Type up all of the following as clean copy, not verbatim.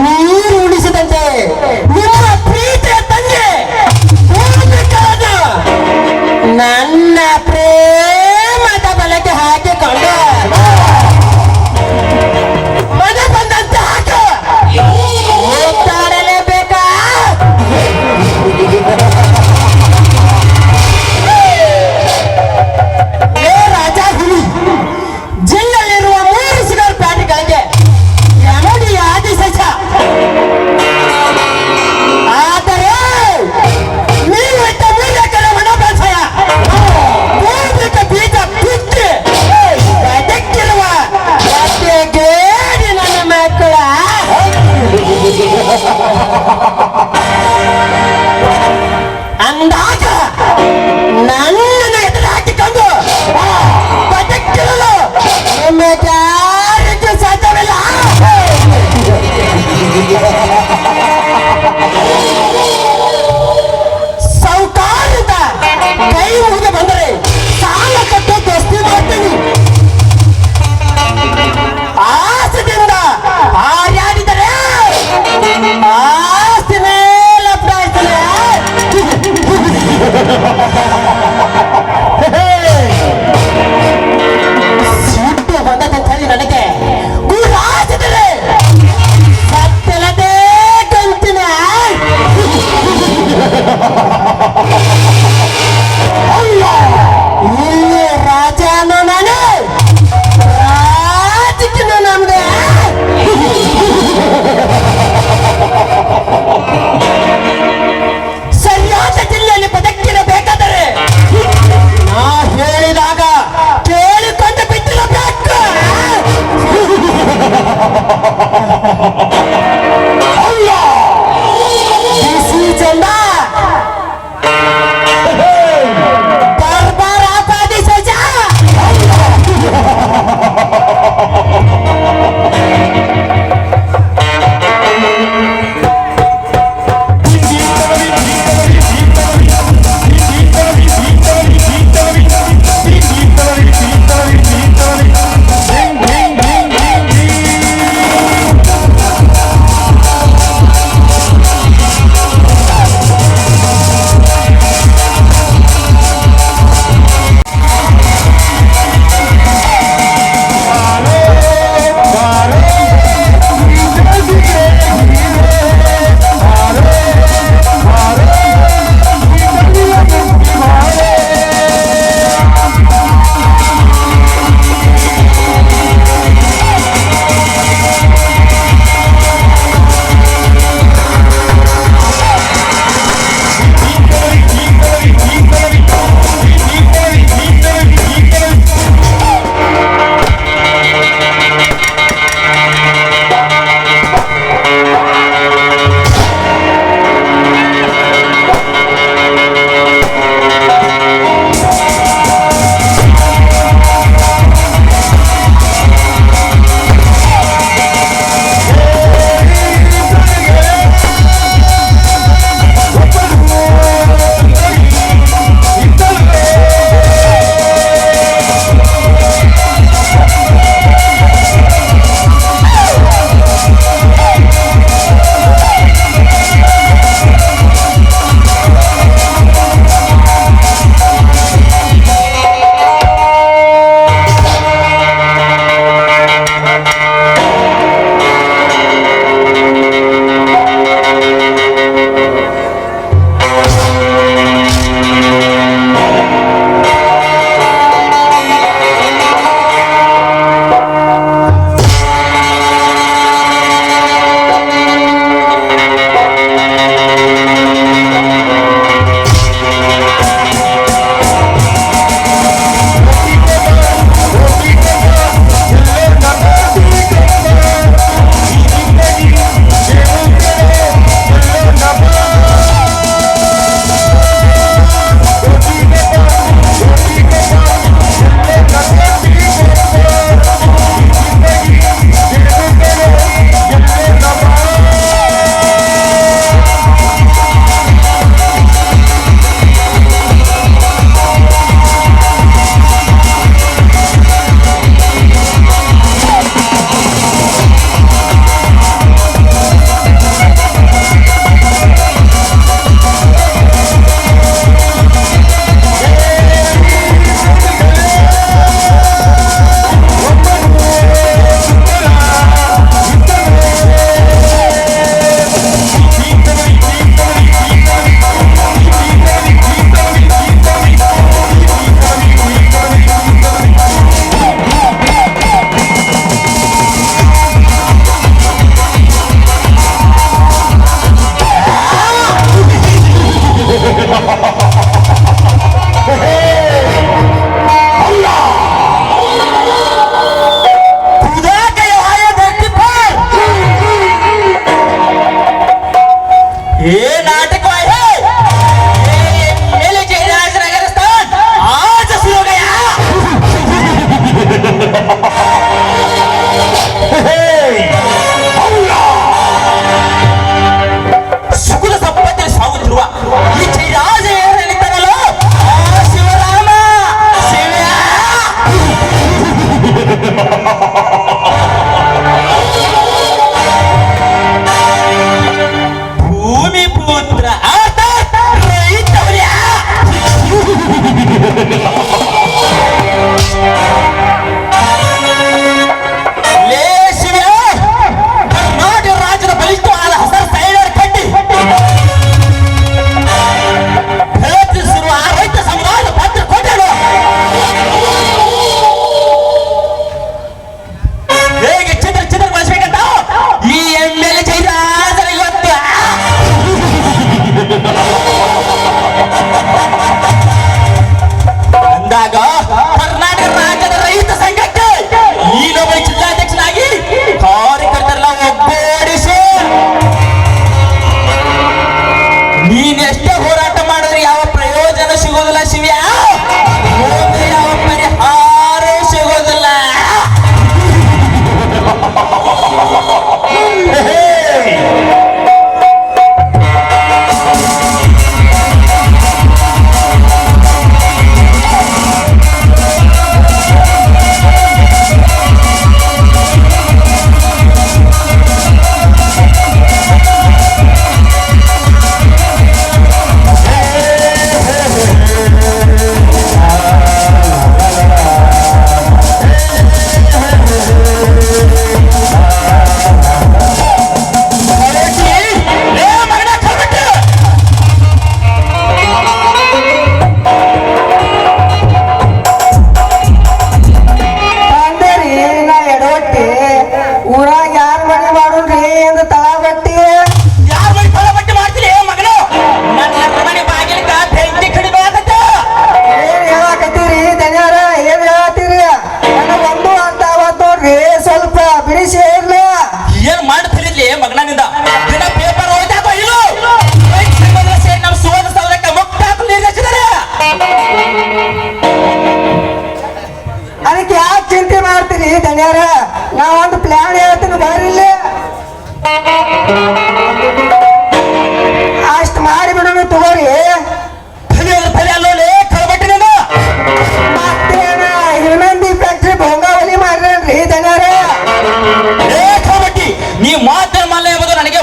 ನೀರು ಉಳಿಸಿದಂತೆ ನಿಮ್ಮ ಪ್ರೀತಿಯ ತಂದೆ ಭೂಮಿಕಾದ ನನ್ನ ಪ್ರೇಮದ ಬಲಕ್ಕೆ ಹಾಕಿಕೊಂಡು ಮನ ಬಂದಂತೆ ಹಾಕು ಹೋಗ್ತಾಡಲೇಬೇಕಾ? ರಾಜ ಹುಲಿ ಜಿಲ್ಲೆಯಲ್ಲಿರುವ 3 ಸಿಗರ್ ಪ್ಯಾಟ್ಗಳಿಗೆ ಎಮಡಿ ಆದೇಶ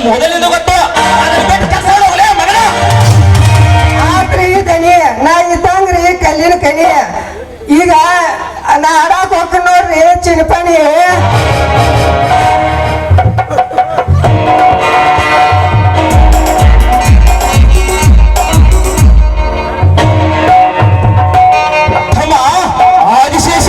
ಮೊದಲಿಂದ ಗೊತ್ತು ಅದ್ರ ಬಿಟ್ಟು ಕೆಲಸ ಹೋಗ್ಲೇ ಮಗನ ಆತ್ರಿ ದನಿ ನಾ ಇದ್ದಂಗ್ರಿ ಕಲ್ಲಿನ ಕಣಿ ಈಗ ನಾ ಆಡಾಕ್ ಹೋಗ್ ನೋಡ್ರಿ ಚಿನ್ನಪಣಿ ಅಮ್ಮ ಆದಿಶೇಷ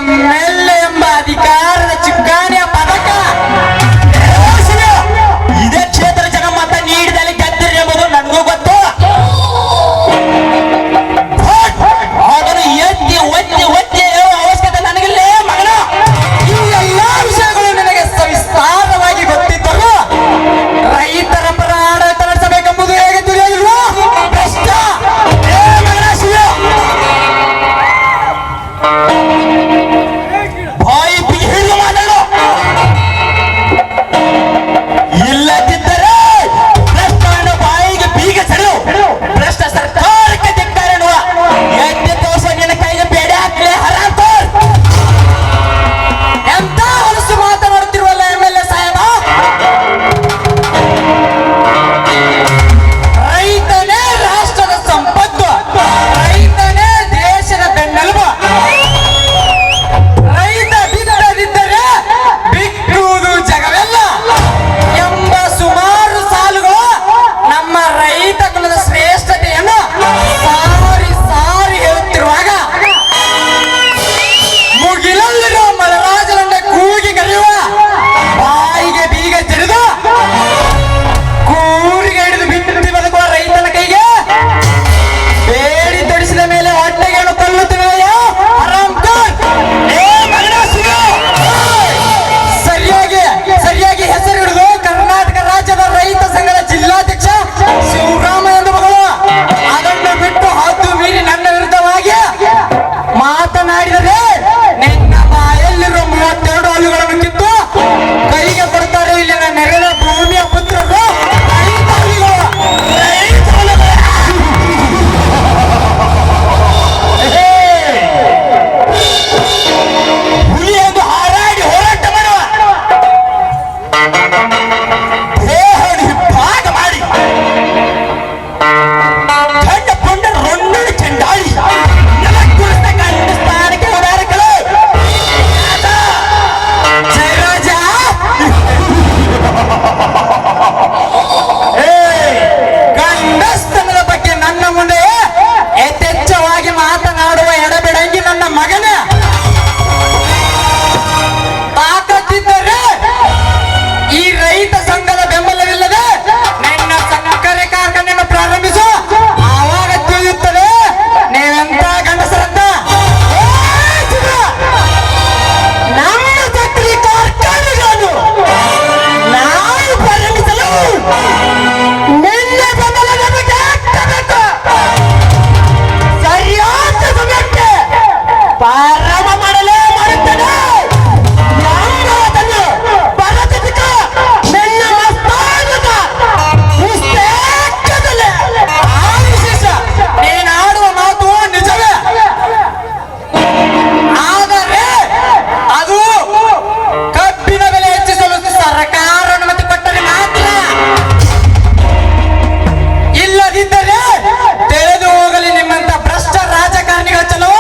MLA ಎಂಬ ಅಧಿಕಾರದ ಚುಕ್ಕಾಣಿಯ ಪದಕ ಇದೇ ಕ್ಷೇತ್ರ ಜನ ಮತ ನೀಡಿದಲ್ಲಿ ಗೆದ್ದಿರಿ ಎಂಬುದು ನನಗೂ ಗೊತ್ತು. ಅದನ್ನು ಎತ್ತಿ ಒತ್ತಿ ಒತ್ತಿ ಹೇಳುವ ಅವಶ್ಯಕತೆ ನನಗಿಲ್ಲ ಮಗನ. ಈ ಎಲ್ಲಾ ವಿಷಯಗಳು ನಿನಗೆ ಸವಿಸ್ತಾರವಾಗಿ ಗೊತ್ತಿದ್ದರೂ ರೈತರ ಪರ ಆಡಳಿತ ನಡೆಸಬೇಕೆಂಬುದು ಹೇಗೆ ತಿಳಿಯಲಿಲ್ವಾ? ಭ್ರಷ್ಟ! ಏ ಮಗನ ಶಿವ, ಬಾಯಿ ಬಿಗಿ ಹಿಡಿದು ಮಾತಾಡು. ಇಲ್ಲದಿದ್ದರೆ ಭ್ರಷ್ಟನ ಬಾಯಿಗೆ ಬೀಗ ಸೆಳೆದು ಭ್ರಷ್ಟ ಸರ್ಕಾರಕ್ಕೆ ಧಿಕ್ಕಾರ ಎನ್ನುವ ಎದ್ದೆ ದೋಷ ನಿನ್ನ ಕೈಗೆ ಬೇಡ ಹಾಕ್ಲೇ ಹರಾಂತೋರ್. ಎಂತ ಹೊಲಸು ಮಾತನಾಡುತ್ತಿರುವಲ್ಲ MLA ಸಾಹೇಬ. ರೈತನೇ ರಾಷ್ಟ್ರದ ಸಂಪತ್ತು, ರೈತನೇ ದೇಶದ ಬೆನ್ನೆಲುಬು. ರೈತ ಬಿತ್ತದಿದ್ದರೆ ಬಿತ್ತುವುದು ಜಗವೆಲ್ಲ ಎಂಬ ಸುಮಾರು ಸಾಲುಗಳು ನಮ್ಮ ರೈತ ಕುಲದ ಶ್ರೇಷ್ಠತೆಯನ್ನು ಸಾರಿ ಸಾರಿ ಹೇಳುತ್ತಿರುವಾಗ ಮುಗಿಲಲ್ಲಿರುವ ಮಲರಾಜನನ್ನ ಕೂಗಿ ಕರೆಯುವ ಬಾಯಿಗೆ ಬೀಗ ಜಡಿದು ಕೂರಿಗೆ ಹಿಡಿದು ಬಿತ್ತಿ ಬದುಕುವ ರೈತನ ಕೈಗೆ ಬೇಡಿ ತೊಡಿಸಿದ ಮೇಲೆ ಹೊಟ್ಟೆಗೇನು ಕೊಲ್ಲುತ್ತಿವೆಯ ಹರಾಮ್ಖೋರ್. ಏ ಮಗನ ಶಿವ, ಸರಿಯಾಗಿ ಹೆಸರು ಹಿಡಿದು ಕರ್ನಾಟಕ ರಾಜ್ಯದ ರೈತ ಸಂಘದ ಜಿಲ್ಲಾಧ್ಯಕ್ಷ ಶಿವರಾಮ ಎಂದು ಮಗಳು ಅದನ್ನು ಬಿಟ್ಟು ಹದ್ದು ಮೀರಿ ನನ್ನ ವಿರುದ್ಧವಾಗಿ ಮಾತನಾಡಿದರೆ ನಿನ್ನ ಬಾಯಲ್ಲಿರುವ 32 ಹಲ್ಲುಗಳನ್ನು ಕಿತ್ತು ಕೈಗೆ ಕೊಡ್ತಾರೆ ಇಲ್ಲಿನ ನೆರೆದ ಭೂಮಿಯ ಪುತ್ರರು ರೈತ ಹುಲಿಗಳು. ಹುಲಿ ಎಂದು ಹಾರಾಡಿ ಹೋರಾಟ ಮಾಡುವ ದೇಹವನ್ನು ಹಿಪ್ಪಾಗ ಮಾಡಿ ಗಂಡ ಪುಂಡ ರೊಂಡಳು ಚೆಂಡಾಳಿ ನೆಲಕ್ಕುಳಿದ ಗಂಡ ಸ್ಥಾನಕ್ಕೆ ಉದಾರಕಳು ಜಯರಾಜ, ಗಂಡಸ್ತನದ ಬಗ್ಗೆ ನನ್ನ ಮುಂದೆ ಯಥೇಚ್ಛವಾಗಿ ಮಾತನಾಡುವ ಎಡಬಿಡಂಗಿ ನನ್ನ ಮಗನ ತಾಕತ್ತಿದ್ದರೆ ಈ ರೈತ ಸಂಘದ ಬೆಂಬಲವಿಲ್ಲದೆ ನನ್ನ ಸಕ್ಕರೆ ಕಾರ್ಖಾನೆಯನ್ನು ಪ್ರಾರಂಭಿಸು. ಆವಾಗ ತಿಳಿಯುತ್ತದೆ ನೀವೆಂತ ಗಂಡಸರಂತ. ಏ ಚಿನ್ನ! ನಮ್ಮ ಸಕ್ಕರೆ ಕಾರ್ಖಾನೆಗಳನ್ನು ನಾವು ಪ್ರಾರಂಭಿಸಲು ನಿನ್ನ ಬೆಂಬಲ ನಮಗೆ ಆಗ್ತಬೇಕು. ಸರಿಯಾದ ಸಮಯಕ್ಕೆ ಪ್ರಾರಂಭ ಮಾಡಲೇ ಮಾಡುತ್ತೇನೆ. ಯಾವುದನ್ನು ಬರದಿದ್ದ ನಿನ್ನ ಮಸ್ತಾನದ ಪುಸ್ತಕದಲ್ಲಿ ಆ ವಿಶೇಷ ನೀನಾಡುವ ಮಾತು ನಿಜವೇ, ಆದರೆ ಅದು ಕಬ್ಬಿನ ಬೆಲೆ ಹೆಚ್ಚಿಸಲು ಸರ್ಕಾರ ಅನುಮತಿ ಕೊಟ್ಟರೆ ಮಾತ್ರ. ಇಲ್ಲದಿದ್ದರೆ ತಿಳಿದು ಹೋಗಲಿ ನಿಮ್ಮಂತ ಭ್ರಷ್ಟ ರಾಜಕಾರಣಿಗಳ ಚಲೋ.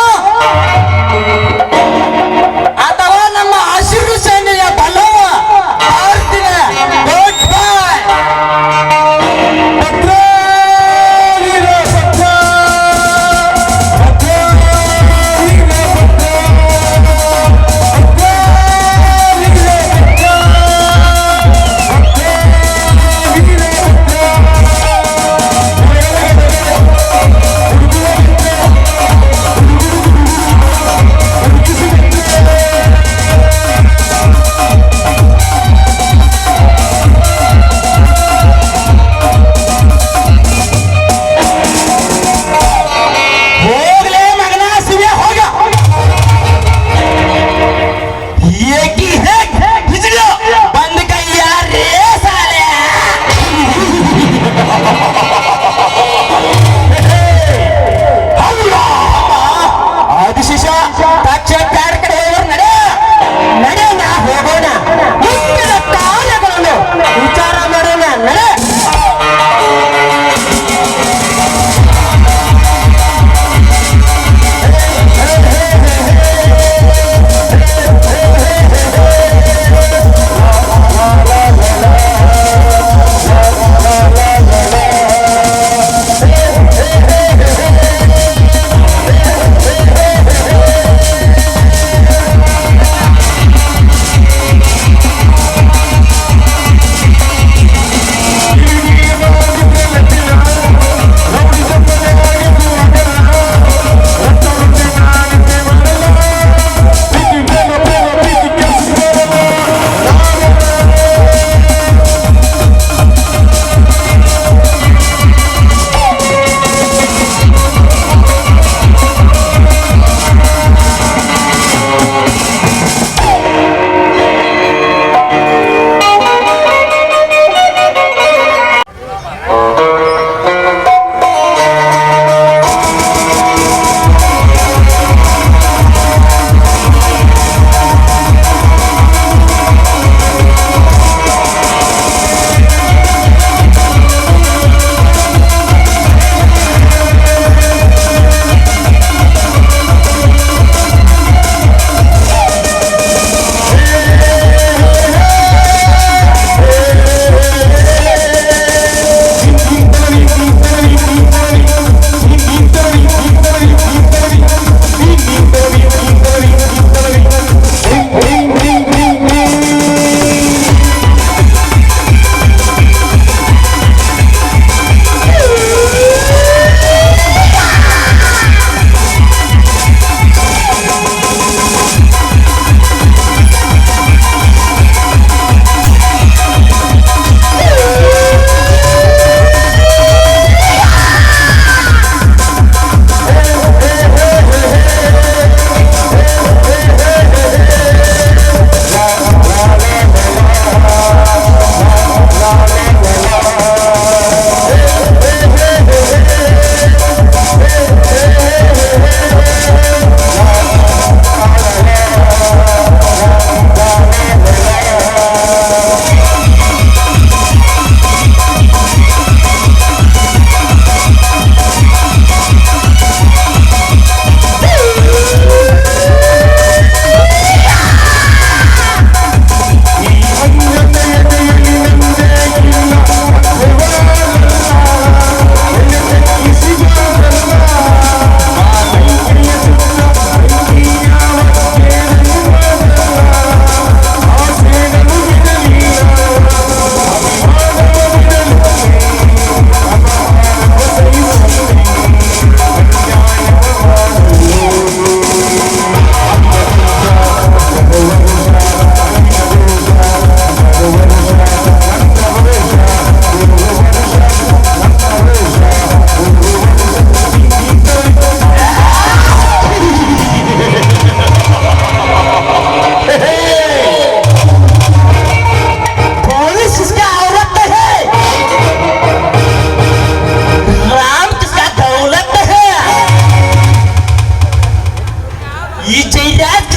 ಈ ಜೈರಾಜ್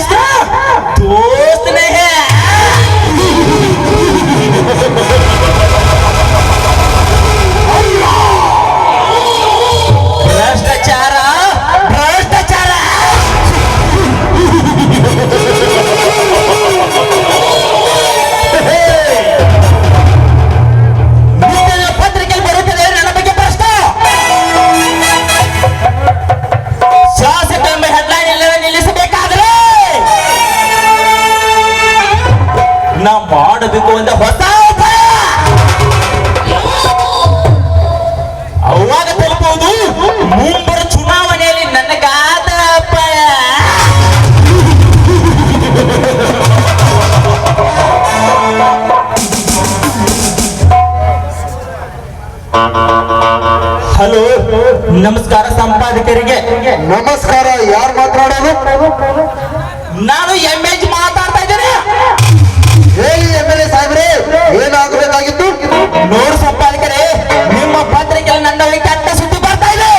दोस्त नहीं है भ्रष्टाचार भ्रष्टाचार ಪತ್ರಿಕೆ ಬರುತ್ತದೆ ನನ್ನ ಬಗ್ಗೆ ಪ್ರಶ್ನೆ ಶಾಸಕ ಎಂಬ ಹೆಡ್ಲೈನ್ ಎಲ್ಲರ ನಿಲ್ಲಿಸಬೇಕಾದ್ರೆ ನಾ ಮಾಡಬೇಕು ಅಂತ ಹೊಸ ಉಪಾಯ ಅವಾಗ ತಲುಪುವುದು ಮುಂಬರುವ ಚುನಾವಣೆಯಲ್ಲಿ ನನಗಾದ ಅಪಾಯ ಹಲೋ ನಮಸ್ಕಾರ ಸಂಪಾದಕರಿಗೆ ನಮಸ್ಕಾರ, ಯಾರು ಮಾತನಾಡೋದು? ನಾನು ಎಂಎಚ್ ಮಾತಾಡ್ತಾ ಇದ್ದೇನೆ ಹೇಳಿ MLA ಸಾಹೇಬ್ರೆ, ಏನಾಗಬೇಕಾಗಿತ್ತು? ನೋಡು ಸಂಪಾದಕರೇ, ನಿಮ್ಮ ಪತ್ರಿಕೆ ನನ್ನ ಕೆಟ್ಟ ಸುದ್ದಿ ಬರ್ತಾ ಇದೆ.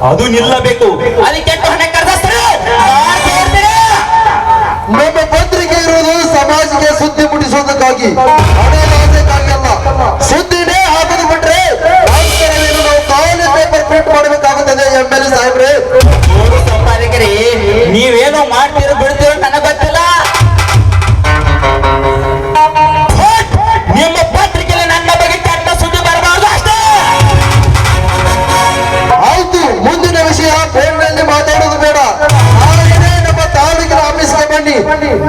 ಅದು ನಿಲ್ಲಬೇಕು. ಅದಕ್ಕೆ ಕೆಟ್ಟ ಹಣ ಕರೆದಸ್ತರು ನಮ್ಮ ಪತ್ರಿಕೆ ಇರುವುದು ಸಮಾಜಕ್ಕೆ ಸುದ್ದಿ ಮುಟ್ಟಿಸೋದಕ್ಕಾಗಿ, ಹಣಕ್ಕಾಗಿ ಅಲ್ಲ. ಸುದ್ದಿನೇ ಹಾಕೋದು ಬಿಟ್ರೆ ನಾವು ಖಾಲಿ ಪೇಪರ್ ಪ್ರಿಂಟ್ ಮಾಡಬೇಕಾಗುತ್ತದೆ. MLA ಸಾಹೇಬ್ರೆ, ನೋಡು ಸಂಪಾದಕರೇ, ನೀವೇನೋ ಮಾಡ್ತೀರೋ ಬಿಡ್ತೀರೋ ನನಗೆ ಗೊತ್ತಿಲ್ಲ. ನಿಮ್ಮ ಪತ್ರಿಕೆಯಲ್ಲಿ ನನ್ನ ಬಗ್ಗೆ ಕೆಟ್ಟ ಸುದ್ದಿ ಬರಬಾರ್ದು ಅಷ್ಟೇ. ಆಯ್ತು, ಮುಂದಿನ ವಿಷಯ ಫೋನ್ನಲ್ಲಿ ಮಾತಾಡೋದು ಬೇಡ. ನಾಳೆನೇ ನಮ್ಮ ತಾಲೂಕಿನ ಆಫೀಸ್ಗೆ ಬನ್ನಿ,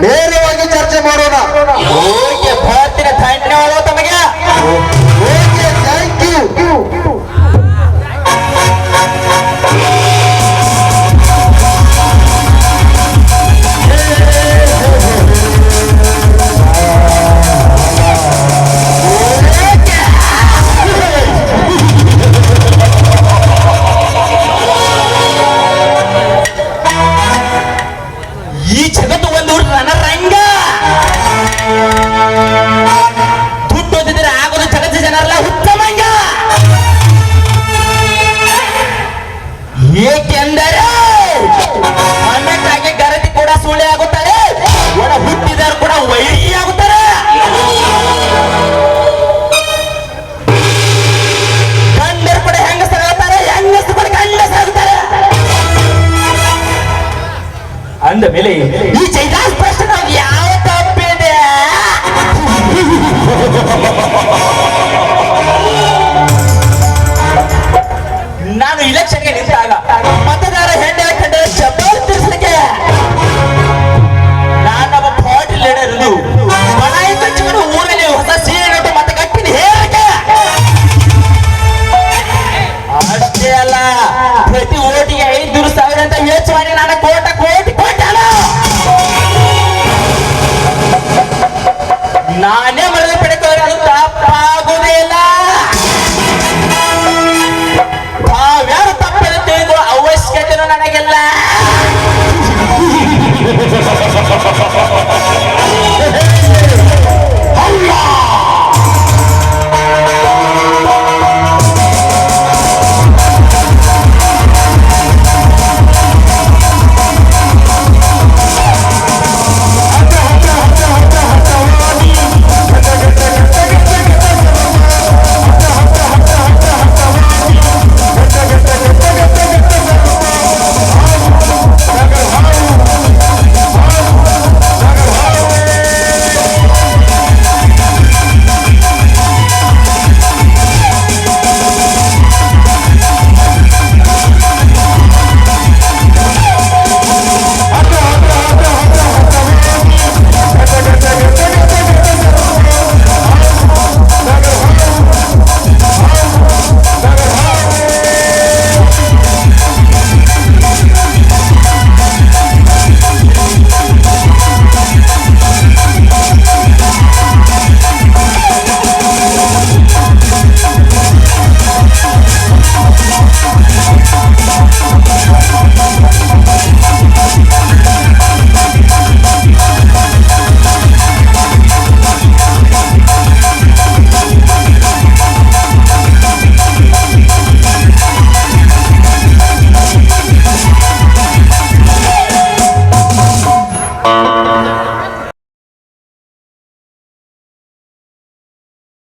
ನೇರವಾಗಿ ಚರ್ಚೆ ಮಾಡೋಣ. ಓಕೆ, ಬರ್ತೀನಿ. ಧನ್ಯವಾದ ತಮಗೆ. Okay, thank you. ಈ ಜಗತ್ತು ಒಂದು ರಣರಂಗ. ದುಡ್ಡು ಓದಿದ್ರೆ ಆಗೋದು ಜಗತ್ತು ಜನರಲ್ಲ ಉತ್ತಮಂಗ. ಏಕೆಂದರೆ ಅನ್ನಕ್ಕಾಗಿ ಗರತಿ ಕೂಡ ಸುಳ್ಳೆ ಆಗುತ್ತಾರೆ, ಒಳ ಹುಟ್ಟಿದರು ಕೂಡ ವೈರಿ ಆಗುತ್ತಾರೆ. ಗಂಡರು ಕೂಡ ಹೆಂಗಸರಾಗುತ್ತಾರೆ, ಹೆಂಗಸರು ಕೂಡ ಗಂಡಸರಾಗುತ್ತಾರೆ. ಅಂದ ಮೇಲೆ ಈ ಜೈದಾಸ್ ಪ್ರಶ್ನೆ ಯಾವ ತಪ್ಪಿದೆ?